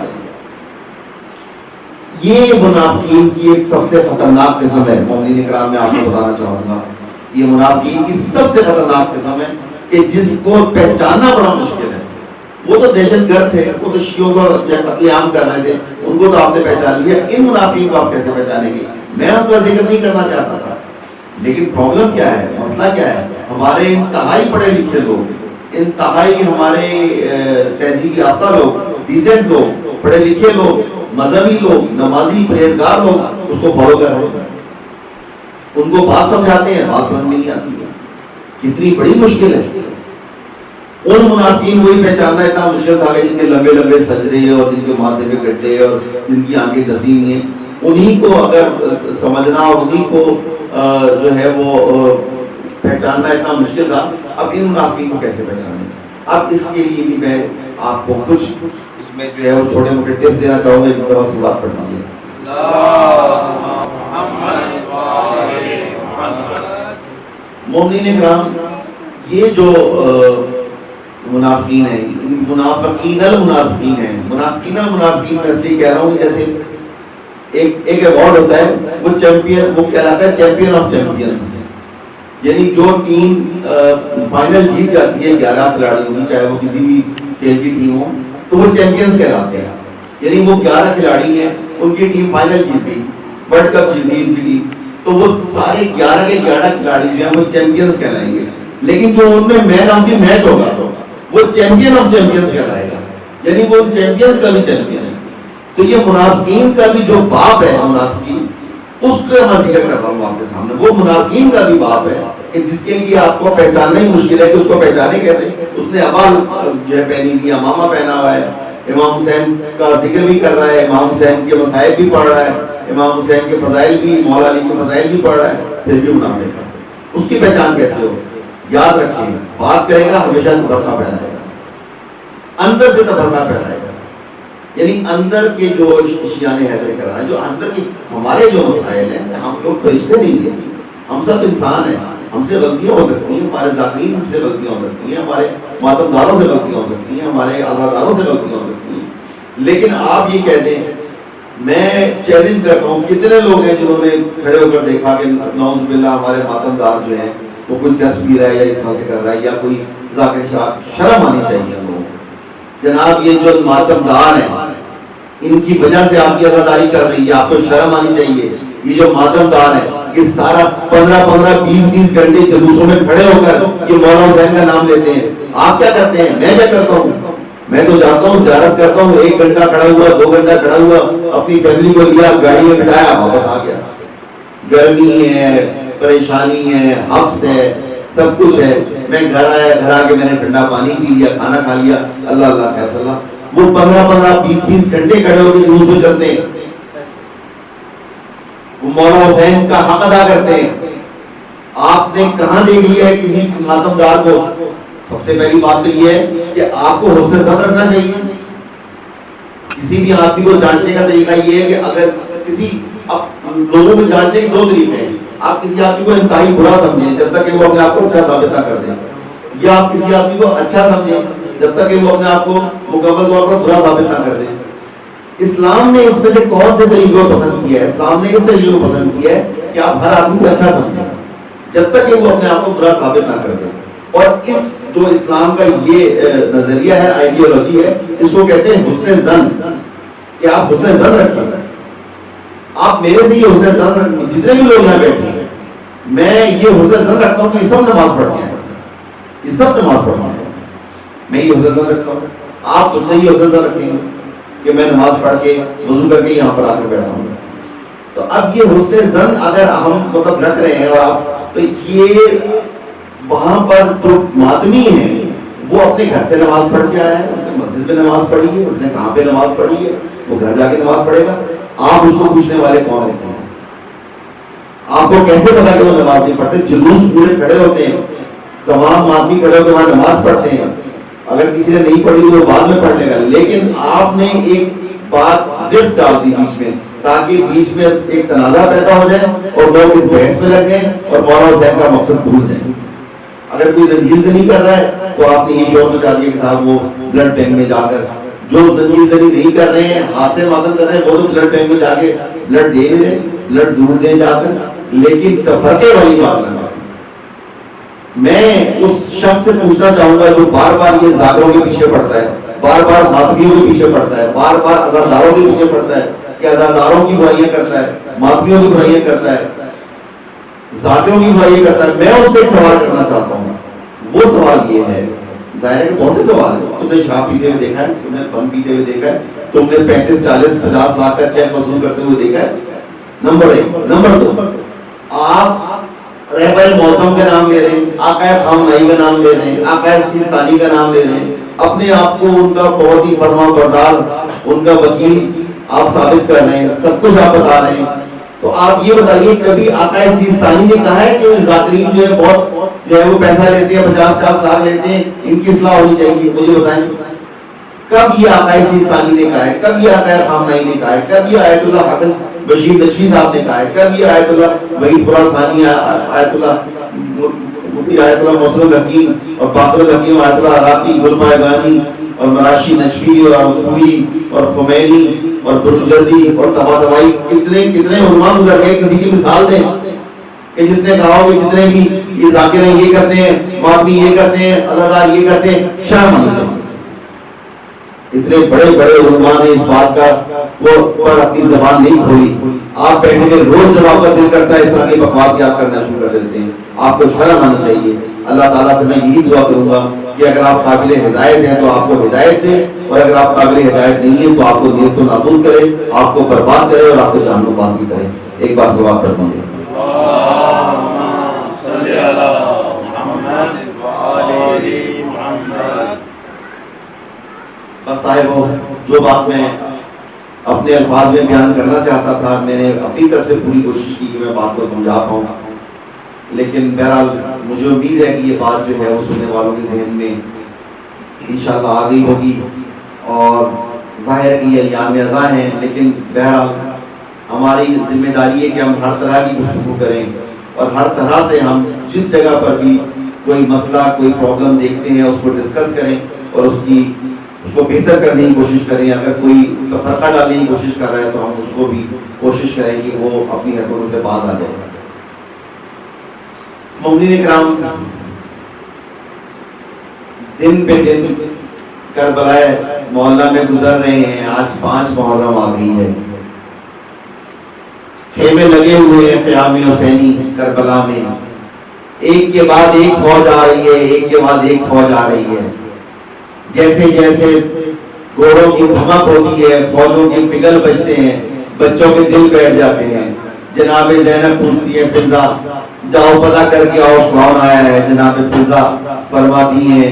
یہ منافقین کی ایک سب سے خطرناک قسم ہے. مومنین کرام میں آپ کو بتانا چاہوں گا یہ منافقین کی سب سے خطرناک قسم ہے کہ جس کو پہچاننا بڑا مشکل ہے. وہ تو دہشت گرد تھے، وہ تو شیعوں کو قتل عام کر رہے تھے، ان کو تو آپ نے پہچان لیا. ان منافقین کو آپ کیسے پہچانیں گے؟ میں ان کا ذکر نہیں کرنا چاہتا تھا، لیکن پرابلم کیا ہے، مسئلہ کیا ہے؟ ہمارے انتہائی پڑھے لکھے لوگ، انتہائی ہمارے تہذیب یافتہ لوگ، ڈیسنٹ لوگ، پڑھے لکھے لوگ، مذہبی لوگ، نمازی پرہیزگار لوگ اس کو فالو کر رہے ہیں. ان کو بات سمجھاتے ہیں، بات سمجھ میں نہیں آتی ہے. کتنی بڑی مشکل ہے. ان منافقین وہی پہچاننا اتنا مشکل تھا کہ جن کے لمبے لمبے سجدے اور جن کے ماتھے پہ گڈھے اور جن کی آنکھیں دسی ہوئی ہیں، انہی کو اگر سمجھنا اور انہی کو جو ہے وہ پہچاننا اتنا مشکل تھا. اب ان منافقین کو کیسے پہچانے؟ اب اس کے لیے بھی میں آپ کو کچھ اس میں جو ہے وہ چھوٹے موٹے ٹپس دینا چاہوں گا. ایک دفعہ سے بات پڑھنا ہے. مومنین کرام، یہ جو منافقین ہیں، منافقین المنافقین ہیں. منافقین المنافقین میں اس لیے کہہ رہا ہوں کہ جیسے ایک ایوارڈ ہوتا ہے، وہ چیمپئن، وہ کہلاتا ہے چیمپئن آف چیمپئنز. یعنی جو ٹیم فائنل جیت جاتی ہے 11 کھلاڑیوں کی، چاہے وہ کسی بھی کھیل کی ٹیم ہو، تو وہ چیمپئنز کہلاتے ہیں. یعنی وہ 11 کھلاڑی ہیں، ان کی ٹیم فائنل جیت گئی، ورلڈ کپ جیت گئی ان کی ٹیم، تو وہ سارے 11 کے 11 کھلاڑی جو ہیں وہ چیمپئنز کہلائیں گے. لیکن جو ان میں مین آف دی میچ ہوگا تو وہ چیمپئن آف چیمپئنز کہلائے گا، یعنی وہ چیمپئنز کا بھی چیمپئن ہے. تو یہ منافقین کا بھی جو باپ ہے، منافقین، اس کا میں ذکر کر رہا ہوں آپ کے سامنے. وہ منافقین کا بھی باپ ہے کہ جس کے لیے آپ کو پہچاننا ہی مشکل ہے کہ اس کو پہچانے کیسے. اس نے ابال جو ہے پہنی ہوئی، امامہ پہنا ہوا ہے، امام حسین کا ذکر بھی کر رہا ہے، امام حسین کے مصائب بھی پڑھ رہا ہے، امام حسین کے فضائل بھی، مولا علی کے فضائل بھی پڑھ رہا ہے، پھر بھی منافق ہے. اس کی پہچان کیسے ہو؟ یاد رکھیں، بات کرے گا ہمیشہ تفرقہ پیدا ہے گا، اندر سے تفرقہ پیدا ہے گا. یعنی اندر کے جو شیعہ نے حیدر کرانا، جو اندر کی ہمارے جو مسائل ہیں، ہم لوگ فرشتے نہیں ہیں، ہم سب انسان ہیں، ہم سے غلطیاں ہو سکتی ہیں، ہمارے ذاکرین ہم سے غلطیاں ہو سکتی ہیں، ہمارے ماتمداروں سے غلطیاں ہو سکتی ہیں، ہمارے عزاداروں سے غلطیاں ہو سکتی ہیں. لیکن آپ یہ کہتے ہیں، میں چیلنج کرتا ہوں، کتنے لوگ ہیں جنہوں نے کھڑے ہو کر دیکھا کہ نعوذ باللہ ہمارے ماتمدار جو ہیں وہ کوئی چرس پی رہا ہے یا اس طرح سے کر رہا ہے یا کوئی ذاکر شراب. شرم آنی چاہیے ہم لوگوں کو. جناب یہ جو ماتمدار ہیں ان کی وجہ سے آپ کی عزاداری چل رہی ہے، آپ کو شرم آنی چاہیے. یہ جو ماتمدار ہیں یہ سارا 15-15 20-20 گھنٹے جلوسوں میں کھڑے ہو کر یہ مولانا حسین کا نام لیتے ہیں. آپ کیا کرتے ہیں؟ میں کیا کرتا ہوں؟ میں تو جاتا ہوں، زیارت کرتا ہوں، 1 گھنٹہ کھڑا ہوا، 2 گھنٹہ کھڑا ہوا، اپنی فیملی کو لیا، گاڑی میں بٹھایا، واپس آ گیا. گرمی ہے، پریشانی ہے، حبس ہے، سب کچھ ہے. میں گھر آیا، گھر آ کے میں نے ٹھنڈا پانی پی لیا، کھانا کھا لیا، اللہ اللہ خیر صلاح. وہ 15-15 20-20 گھنٹے کھڑے ہو کے جلوس میں چلتے ہیں. وہ مولا حسین کا حق ادا کرتے ہیں. آپ نے کہاں دیکھ لیا ہے کسی ماتم دار کو؟ سب سے پہلی بات تو یہ ہے کہ آپ کو حسن ظن رکھنا چاہیے. کسی بھی آدمی کو جانچنے کا طریقہ یہ ہے کہ اگر کسی لوگوں کو جانچنے کے دو طریقے ہیں. آپ کسی آدمی کو انتہائی برا سمجھیں جب تک کہ وہ اپنے آپ کو اچھا ثابت نہ کر دیں, یا آپ کسی آدمی کو اچھا سمجھیں جب تک کہ وہ اپنے آپ کو مکمل طور پر برا ثابت نہ کر دیں. اسلام نے اس میں سے کون سے طریقے کو پسند کیا ہے؟ اسلام نے اس طریقے کو پسند کیا ہے کہ آپ ہر آدمی کو اچھا سمجھیں جب تک کہ وہ اپنے آپ کو برا ثابت نہ کر دیں. اور اس جو اسلام کا یہ نظریہ ہے, آئیڈیالوجی ہے, اس کو کہتے ہیں حسن ظن, کہ آپ حسن ظن رکھیں. آپ میرے سے یہ حسن ظن رکھیں, جتنے بھی لوگ یہاں بیٹھے ہیں میں یہ حسن ظن رکھتا ہوں کہ یہ سب نماز پڑھتے ہیں, یہ سب نماز پڑھتے ہیں. میں یہ حسن ظن رکھتا ہوں, آپ مجھ سے یہ حسن ظن رکھیں گے کہ میں نماز پڑھ کے وضو کر کے یہاں پر آ کر بیٹھا ہوں. تو اب یہ حسن ظن اگر ہم مطلب رکھ رہے ہیں اور آپ, تو یہ وہاں پر جو ماتمی ہیں وہ اپنے گھر سے نماز پڑھ کے آیا ہے, اس نے مسجد میں نماز پڑھی ہے, اس نے کہاں پہ نماز پڑھی ہے, وہ گھر جا کے نماز پڑھے گا. آپ اس کو پوچھنے والے کون ہوتے ہیں؟ آپ کو کیسے پتا کہ وہ نماز نہیں پڑھتے؟ جلوس پورے کھڑے ہوتے ہیں, تمام آدمی کھڑے ہو کے وہاں نماز پڑھتے ہیں. اگر کسی نے نہیں پڑھی تو بعد میں پڑھ لے گا, لیکن آپ نے ایک بات رفت ڈال دی بیچ میں تاکہ بیچ میں ایک تنازع پیدا ہو جائے اور لوگ اس بحث میں لگ جائیں اور مولانا حسین کا مقصد بھول جائیں. اگر کوئی زنجیر زنی کر رہا ہے تو آپ نے یہ شور مچا دیا کہ صاحب وہ بلڈ بینک میں جا کر, جو زنجیر زنی نہیں کر رہے ہیں, ہاتھ سے ماتم کر رہے ہیں, وہ تو بلڈ بینک میں جا کے بلڈ دے رہے, بلڈ ضرور دیں جا کر, لیکن تفرقے والی بات نہ. میں اس شخص سے پوچھنا چاہوں گا جو بار بار یہ زاگروں کے پیچھے پڑتا ہے, بار بار ماتمیوں کے پیچھے پڑتا ہے, بار بار عزاداروں کے پیچھے پڑتا ہے, کہ عزاداروں کی برائیاں کرتا ہے, ماتمیوں کی برائیاں کرتا ہے, ذاتوں کی برائیاں کرتا ہے. میں اس سے ایک سوال کرنا چاہتا ہوں. وہ سوال یہ ہے, ظاہر ہے کہ بہت سے سوال ہیں. تم نے شراب پیتے ہوئے دیکھا ہے, تم نے بم پیتے ہوئے دیکھا ہے, تم نے 35, 40, 50 لاکھ کا چیک وصول کرتے ہوئے دیکھا ہے. نمبر 1. نمبر 2, آپ رہبر معظم کا نام لے رہے ہیں, آقا خامنائی کا نام لے رہے ہیں, آقا سیستانی کا نام لے رہے ہیں, اپنے آپ کو ان کا بہت ہی فرما بردار, ان کا وکیل آپ ثابت کر رہے ہیں, سب کچھ آپ بتا رہے ہیں. تو آپ یہ بتائیے کبھی آقا سیستانی نے کہا ہے کہ ذاکرین جو ہے بہت جو ہے وہ پیسہ لیتے ہیں, 50-50 لاکھ لیتے ہیں, ان کی اصلاح ہونی چاہیے؟ مجھے بتائیں کب یہ آقا سیستانی نے کہا ہے, کب یہ آقا خامنائی نے کہا ہے, کب یہ آیت اللہ حافظ بشیر نقوی صاحب نے کہا ہے, کب یہ آیت اللہ وحید خراسانی, آیت اللہ مفتی آیت اللہ محسن الحکیم اور باقر الحکیم, آیت اللہ عراقی, گلپائگانی اور مراشی نشفی اور خوی اور خمینی اور برجردی اور طباطبائی, کتنے کتنے علماء گزر گئے. کسی کی مثال دیں کہ جس نے کہا ہو کہ جتنے بھی یہ ذاکر ہیں یہ کرتے ہیں, ماتمی یہ کرتے ہیں, عزادار یہ کرتے ہیں, شرم آنی چاہیے. اتنے بڑے بڑے علماء نے اس بات کا وہ پر اپنی زبان نہیں کھولی. آپ بیٹھے ہوئے روز جب آپ کا دل کرتا ہے اس طرح کی بکواس یاد کرنا شروع کر دیتے ہیں. آپ کو شرم آنا چاہیے. اللہ تعالیٰ سے میں یہی دعا کروں گا کہ اگر آپ قابل ہدایت ہیں تو آپ کو ہدایت دیں, اور اگر آپ قابل ہدایت نہیں ہیں تو آپ کو نیست و نابود کرے, آپ کو برباد کرے اور آپ کو جہنم پاسی کرے. ایک بار سوال کر دوں گے. بس صاحب جو بات میں اپنے الفاظ میں بیان کرنا چاہتا تھا, میں نے اپنی طرف سے پوری کوشش کی کہ میں بات کو سمجھا پاؤں, لیکن بہرحال مجھے امید ہے کہ یہ بات جو ہے وہ سننے والوں کے ذہن میں انشاءاللہ آ گئی ہوگی. اور ظاہر کہ یہ ایام ازاں ہیں, لیکن بہرحال ہماری ذمہ داری ہے کہ ہم ہر طرح کی گفتگو کریں اور ہر طرح سے ہم جس جگہ پر بھی کوئی مسئلہ کوئی پرابلم دیکھتے ہیں اس کو ڈسکس کریں اور اس کو بہتر کرنے کی کوشش کریں. اگر کوئی تفرقہ ڈالنے کی کوشش کر رہا ہے تو ہم اس کو بھی کوشش کریں کہ وہ اپنی حرکتوں سے باز آ جائے. مومنین کرام, دن پہ دن کربلا محلہ میں گزر رہے ہیں. آج 5 محرم آ گئی ہے. خیمے لگے ہوئے ہیں قیام حسینی کربلا میں, ایک کے بعد ایک فوج آ رہی ہے, ایک کے بعد ایک فوج آ رہی ہے. جیسے جیسے گھوڑوں کی دھمک ہوتی ہے, فوجوں کے پگھل بجتے ہیں, بچوں کے دل بیٹھ جاتے ہیں. جناب زینب پوچھتی ہے فضا, جاؤ پتہ کر کے آؤ کون آیا ہے. جناب فضا فرماتی ہیں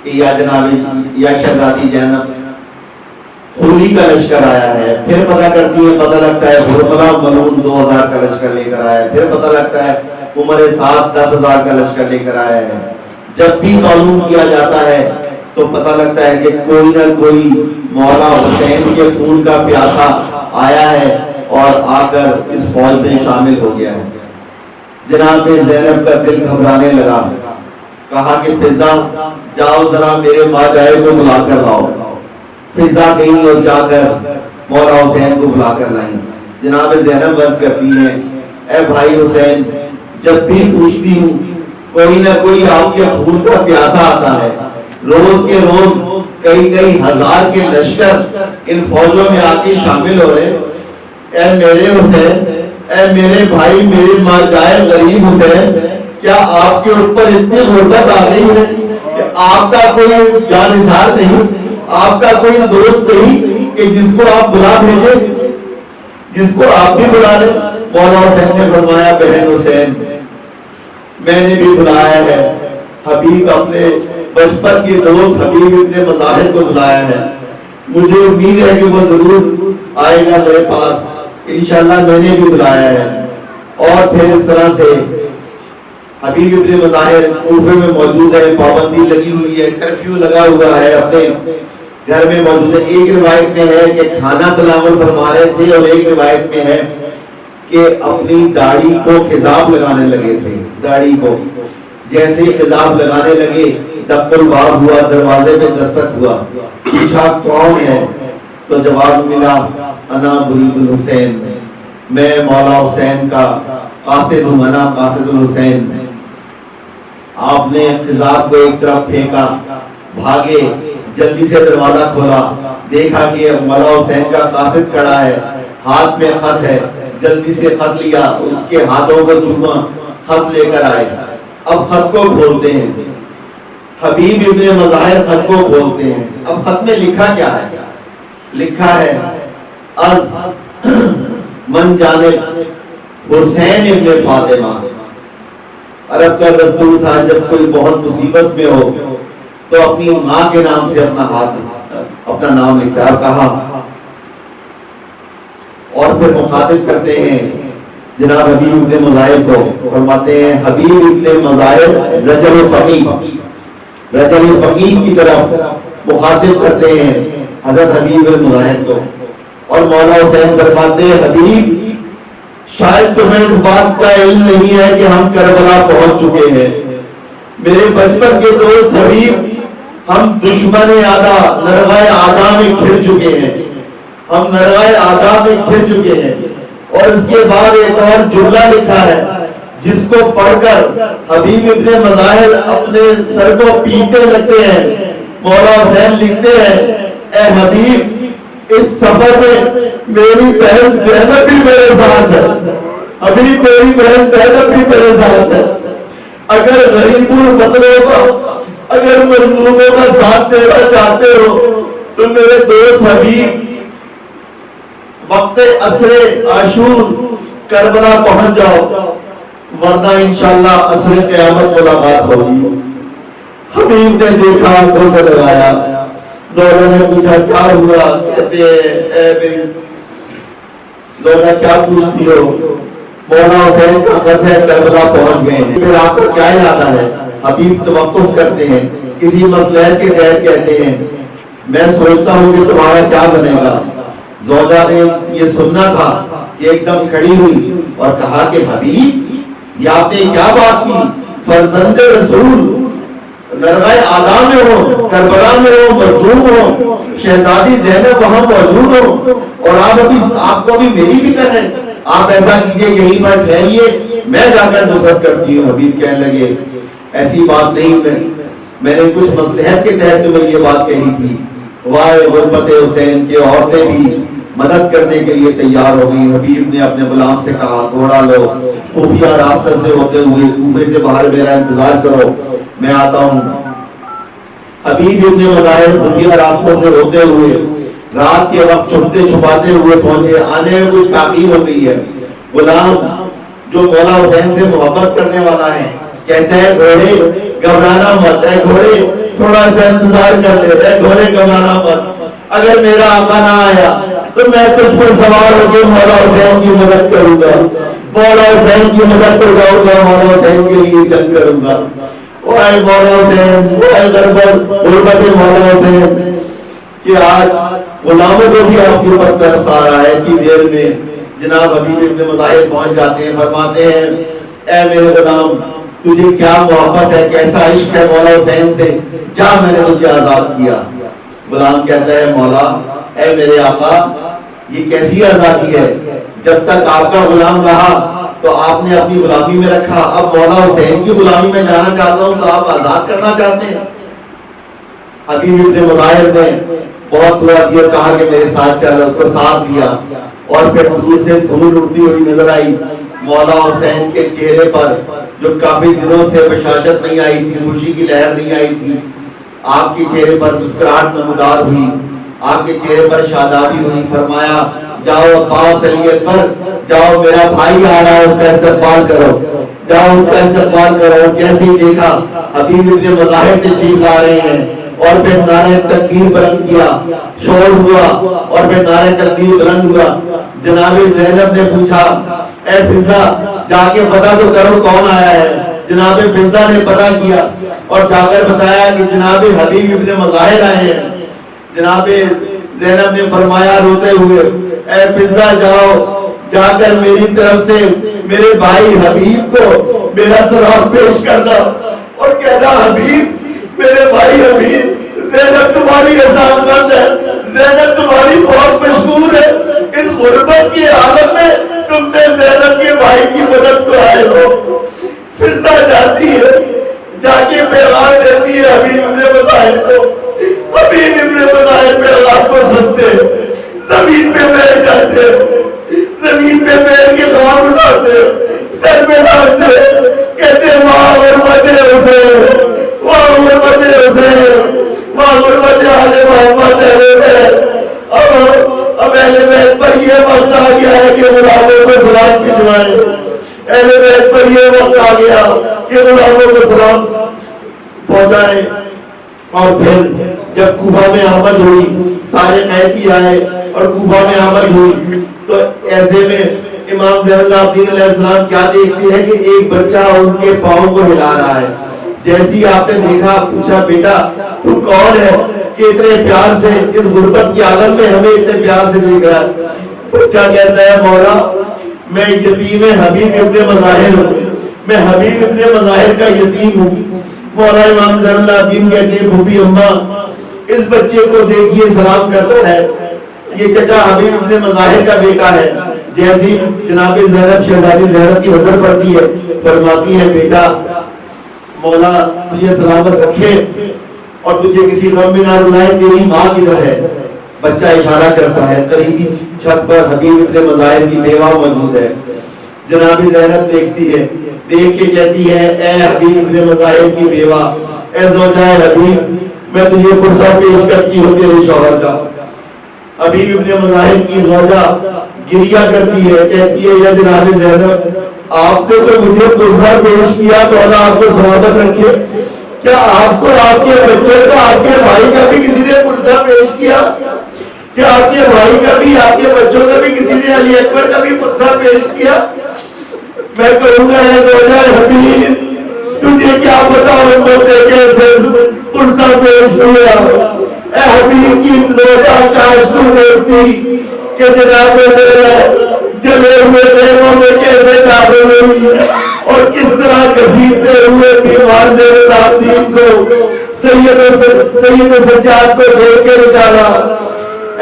کہ یا جناب یا شہزادی زینب خولی کا لشکر آیا ہے، پھر پتہ کرتی ہے، پتہ لگتا ہے حرملہ ملعون 2000 کا لشکر لے کر آیا ہے، پھر پتہ لگتا ہے عمر سعد 10,000 کا لشکر لے کر آیا ہے۔ جب بھی معلوم کیا جاتا ہے تو پتہ لگتا ہے کہ کوئی نہ کوئی مولا حسین کے خون کا پیاسا آیا ہے اور آ کر اس فوج میں شامل ہو گیا ہے۔ جناب زینب کا دل گھبرانے لگا، کہا کہ فضا جاؤ ذرا میرے ماجائے کو بلا کر لاؤ۔ فضا گئی اور جا کر مولا حسین کو بلا کر لائیں۔ جناب زینب عرض کرتی ہیں، اے بھائی حسین، جب بھی پوچھتی ہوں کوئی نہ کوئی آپ کے خون کا پیاسا آتا ہے، روز کے روز کئی ہزار کے لشکر ان فوجوں میں آ کے شامل ہو رہے۔ اے میرے حسین، اے میرے بھائی، میری ماں جائے غریب حسین، کیا آپ کے اوپر اتنی غربت آ گئی ہے کہ آپ کا کوئی جانثار نہیں، آپ کا کوئی دوست نہیں کہ جس کو آپ بلا بھیجیں، جس کو آپ بھی بلا لیں؟ مولا حسین نے فرمایا، بہن حسین، میں نے بھی بلایا ہے، حبیب اپنے بچپن کے دوست حبیب ابن مظاہر کو بلایا ہے، مجھے امید ہے کہ وہ ضرور آئے گا میرے پاس، انشاءاللہ میں نے بھی بلایا ہے۔ اور پھر اس طرح سے حبیب ابن مظاہر کوفے میں موجود ہے، پابندی لگی ہوئی ہے، کرفیو لگا ہوا ہے، اپنے گھر میں موجود ہے۔ ایک روایت میں ہے کہ کھانا تناول فرما رہے تھے، اور ایک روایت میں ہے کہ اپنی داڑھی کو خضاب لگانے لگے تھے۔ داڑھی کو جیسے خضاب لگانے لگے، دق الباب ہوا، دروازے میں دستک ہوا، پوچھا کون ہے؟ تو جواب ملا، انا برید الحسین، میں مولا حسین کا قاصد ہوں، انا قاصد الحسین۔ آپ نے خضاب کو ایک طرف پھینکا، بھاگے، جلدی سے دروازہ کھولا، دیکھا کہ مولا حسین کا قاصد کھڑا ہے، ہاتھ میں خط ہے، جلدی سے خط لیا، اس کے ہاتھوں کو چوما، خط لے کر آئے۔ اب خط کو کھولتے ہیں، حبیب ابن مظاہر خط کو کھولتے ہیں۔ اب خط میں لکھا کیا ہے؟ لکھا ہے، از من جانب حسین ابن فاطمہ۔ عرب کا دستور تھا جب کوئی بہت مصیبت میں ہو تو اپنی ماں کے نام سے اپنا نام لکھتا ہے، کہا، اور پھر مخاطب کرتے ہیں جناب حبیب ابن مظاہر کو، فرماتے ہیں، حبیب ابن مظاہر رجل فقیہ کی طرف مخاطب کرتے ہیں حضرت حبیب ابن مظاہر کو، اور مولا حسین فرماتے ہیں، حبیب شاید تمہیں اس بات کا علم نہیں ہے کہ ہم کربلا پہنچ چکے ہیں، میرے بچپن کے دوست حبیب، ہم دشمن آدھا نرغائے آدھا میں کھل چکے ہیں، ہم نرغائے آدھا میں کھل چکے ہیں۔ اور اس کے بعد ایک اور جملہ لکھا ہے جس کو پڑھ کر حبیب ابن مظاہر اپنے سر کو پیٹنے لگتے ہیں۔ مولا حسین لکھتے ہیں، اے حبیب، اس سفر میں میری بہن زینب بھی میرے ساتھ ہے، حبیب میری بہن زینب بھی میرے ساتھ ہے، اگر غریبوں بطلوں کا، اگر مظلوموں کا ساتھ دینا چاہتے ہو تو میرے دوست حبیب وقت عصر عاشور کربلا پہنچ جاؤ، ورنہ انشاءاللہ عصر قیامت ملاقات ہوگی۔ حبیب نے دیکھا، آنکھوں سے لگایا، زوجہ نے پوچھا کیا ہوا؟ کہتے ہیں، اے میری زوجہ کیا پوچھتی ہو؟ مولا حسین کا خط ہے، کربلا پہنچ گئے ہیں، پھر آپ کا کیا ارادہ ہے؟ حبیب توقف کرتے ہیں، کسی مصلحت کے تحت کہتے ہیں، میں سوچتا ہوں کہ تمہارا کیا بنے گا۔ زوجہ نے یہ سننا تھا کہ ایک دم کھڑی ہوئی اور کہا کہ حبیب، یہ آپ نے کیا بات کی؟ فرزند رسول نرغائے آدھا میں ہو، کربلا میں ہو، مظلوم ہو، شہزادی زینب وہاں موجود ہو، اور آپ کو بھی میری فکر ہے، آپ ایسا کیجئے یہیں پر ٹھہریے، میں جا کر نصرت کرتی ہوں۔ حبیب کہنے لگے، ایسی بات نہیں، میں نے کچھ مصلحت کے تحت تمہیں یہ بات کہی تھی۔ وائے غربت حسین کے عورتیں بھی مدد کرنے کے لیے تیار ہو گئی۔ حبیب نے اپنے غلام سے کہا، گھوڑا لو، خفیہ راستہ سے ہوتے ہوئے کوفے سے باہر میرا انتظار کرو، میں آتا ہوں۔ حبیب ابن مظاہر خفیہ راستوں سے ہوتے ہوئے رات کے وقت چھپتے چھپاتے ہوئے پہنچے۔ آنے میں کچھ تاخیر ہو گئی ہے، غلام جو مولا حسین سے محبت کرنے والا ہے کہتے ہیں گھوڑے گھبرانا مت ہے، گھوڑے تھوڑا سا انتظار کر لیتے ہیں، گھوڑے گھبرانا مت، اگر میرا آقا نہ آیا تو میں تجھ پر سوار ہو کے مولا حسین کی مدد کروں گا، مولا حسین کی مدد پر جاؤں گا، مولا حسین کے لیے جنگ کروں گا۔ اے مولا حسین، اے غربت مولا حسین، کہ آج غلاموں کو بھی آپ کے اوپر ترس آ رہا ہے کہ دیر میں جناب حبیب ابن مظاہر پہنچ جاتے ہیں، فرماتے ہیں اے میرے غلام تجھے کیا محبت ہے، کیسا عشق ہے مولا حسین سے، جا میں نے تجھے آزاد کیا۔ غلام کہتا ہے مولا اے میرے آقا یہ کیسی آزادی ہے، جب تک آپ کا غلام رہا تو آپ نے اپنی غلامی میں رکھا، اب مولا حسین کی غلامی میں جانا چاہتا ہوں تو آپ آزاد کرنا چاہتے ہیں۔ حبیب ابن مظاہر نے بہت دعا دیا، کہا کہ میرے ساتھ چل، اس کو ساتھ دیا، اور پھر دور سے دھول اڑتی ہوئی نظر آئی مولا حسین کے چہرے پر، جو کافی دنوں سے بشاشت نہیں آئی تھی، خوشی کی لہر نہیں آئی تھی، آپ کے چہرے پر مسکراہٹ نمودار ہوئی، آپ کے چہرے پر شادابی ہوئی۔ فرمایا جاؤ عباس علی اکبر، جاؤ میرا بھائی آ رہا ہے اس کا استقبال کرو، جاؤ اس کا استقبال کرو۔ جیسے ہی دیکھا حبیب ابن مظاہر تشریف لا رہے ہیں، اور پھر نعرہ تکبیر بلند کیا، شور ہوا، اور پھر نعرہ تکبیر بلند ہوا۔ جناب زینب نے پوچھا اے فضا جا کے پتہ تو کرو کون آیا ہے۔ جناب فضا نے پتہ کیا اور جا کر بتایا کہ جناب حبیب ابن مظاہر آئے ہیں۔ جناب زینب نے فرمایا روتے ہوئے اے فضا جاؤ، جا کر میری طرف سے میرے بھائی حبیب کو میرا سلام پیش کر دو، اور کہنا حبیب میرے بھائی حبیب زینب تمہاری احسان مند ہے، زینب تمہاری بہت مشہور ہے، اس غربت کی حالت میں تم نے زینب کے بھائی کی مدد کو آئے ہو۔ فضا جاتی ہے، جا کے پیغام دیتی ہے حبیب ابن مظاہر کو، حبیب ابن مظاہر پیغام کو سنتے زمین پہ بیٹھ جاتے، زمین پہ بیٹھ کے دعا اٹھاتے، سر پہ ڈالتے، کہتے واہ غربت حسین، واہ غربت حسین، واہ غربت آل محمد اہل بیت۔ اب اہل بیت پر یہ وقت آ گیا ہے کہ غلاموں کو سلام بھجوائیں، اہل بیت پر یہ وقت آ گیا کہ غلاموں کو سلام پہنچائیں۔ اور پھر جب کوفہ میں آمد ہوئی، سارے قیدی آئے اور کوفہ میں آمد ہوئی، تو ایسے میں امام زین العابدین علیہ السلام کیا دیکھتے ہیں کہ ایک بچہ ان کے پاؤں کو ہلا رہا ہے۔ جیسی آپ نے دیکھا پوچھا بیٹا تو کون ہے کہ اتنے پیار سے اس غربت کی عالم میں ہمیں اتنے پیار سے دیکھ رہا ہے؟ بچہ کہتا ہے مولا میں یتیم حبیب ابن مظاہر ہوں، میں حبیب ابن مظاہر کا یتیم ہوں۔ مولا امام زین العابدین کہتے ہیں بھوبی اماں اس بچے کو دیکھیے سلام کرتا ہے، یہ چچا حبیب ابن مظاہر کا بیٹا ہے۔ جیسی جناب زینب شہزادی زینب کی نظر پڑتی ہے، فرماتی ہے بیٹا مولا تجھے سلامت رکھے اور تجھے کسی غم میں نہ رلائے، تیری ماں کدھر ہے؟ بچہ اشارہ کرتا ہے، قریبی چھت پر حبیب ابن مظاہر کی بیوہ موجود ہے۔ جناب زینب دیکھتی ہے، دیکھ کے کہتی ہے اے حبیب ابن مظاہر کی بیوہ، اے زوجہ حبیب میں تجھے پرسہ پیش کرتی ہوں تیرے شوہر کا۔ حبیب ابن مظاہر کی زوجہ گریہ کرتی ہے، کہتی ہے یا جناب زینب آپ نے تو مجھے پرسہ پیش کیا، مولا آپ کو سلامت رکھے، کیا آپ کو آپ کے بچے کا آپ کے بھائی کا بھی کسی نے پرسہ پیش کیا؟ کیا آپ کے بھائی کا بھی آپ کے بچوں کا بھی کسی نے علی اکبر کا بھی پرسہ پیش کیا؟ میں کہوں گا اے زوجہ حبیب تجھے کیا پتا ان کو کیسے پرسہ پیش کیا؟ اے حبیب کی زوجہ کاش تو دیکھتی کہ جناب جلے ہوئے دیووں میں کیسے داخل ہوئی اور کس طرح گھسیٹتے ہوئے بیمار زین العابدین کو سید سجاد کو دیکھ کے نکالا۔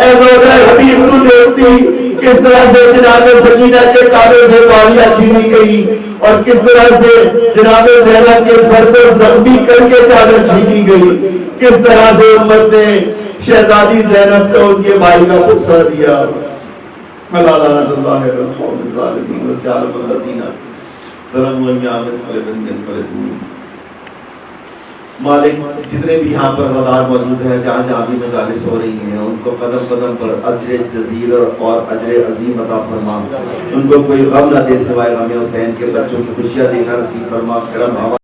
اے زوجہ حبیب تو دیکھتی کس طرح سے جناب سکینہ کے کانوں سے بالیاں چھینی گئی اور کس طرح سے جناب زینب کے سر کو زخمی کر کے چادر چھینی گئی، کس طرح سے امت نے شہزادی زینب کو ان کے بھائی کا پرسہ دیا۔ مالک جتنے بھی یہاں پر عزادار موجود ہیں، جہاں جہاں بھی مجالس ہو رہی ہیں، ان کو قدم قدم پر اجر جزیل اور اجر عظیم عطا فرما، ان کو کوئی غم نہ دے سوائے غم حسین کے، بچوں کی خوشیاں دینا نصیب فرما، کرم